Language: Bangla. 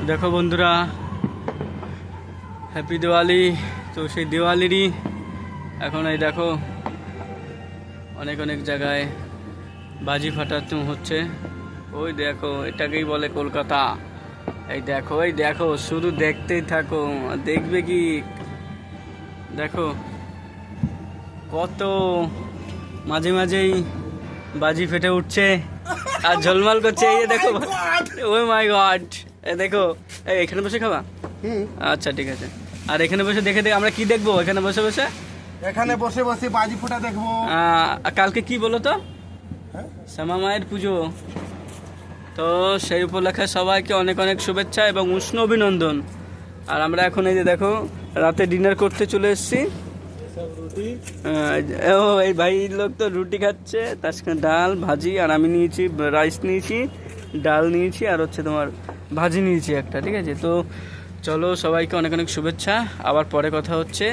দেখো বন্ধুরা, হ্যাপি দিওয়ালি। তো সেই দিওয়ালিরই এখন এই দেখো অনেক অনেক জায়গায় বাজি ফাটানো হচ্ছে। ওই দেখো, এটাকেই বলে কলকাতা। এই দেখো, এই দেখো, শুধু দেখতেই থাকো, দেখবে কি। দেখো কত মাঝে মাঝেই বাজি ফেটে উঠছে আর ঝলমাল করছে। এই দেখো, ওই মাই গড, এই দেখো। এই এখানে বসে খাবা? আচ্ছা ঠিক আছে। আর এখানে বসে দেখে আমরা কি দেখবো? এখানে বসে বসে বাজি ফোটা দেখবো। কালকে কি বলো তো, শ্যামা মায়ের পুজো। তো সেই উপলক্ষে সবাইকে অনেক অনেক শুভেচ্ছা এবং উষ্ণ অভিনন্দন। আর আমরা এখন এই যে দেখো রাতে ডিনার করতে চলে এসেছি। ও এই ভাই লোক তো রুটি খাচ্ছে, তার সঙ্গে ডাল ভাজি। আর আমি নিয়েছি রাইস, নিয়েছি ডাল, নিয়েছি আর হচ্ছে তোমার ভাজি নিয়েছি একটা। ঠিক আছে, তো চলো সবাইকে অনেক অনেক শুভেচ্ছা। আবার পরে কথা হচ্ছে।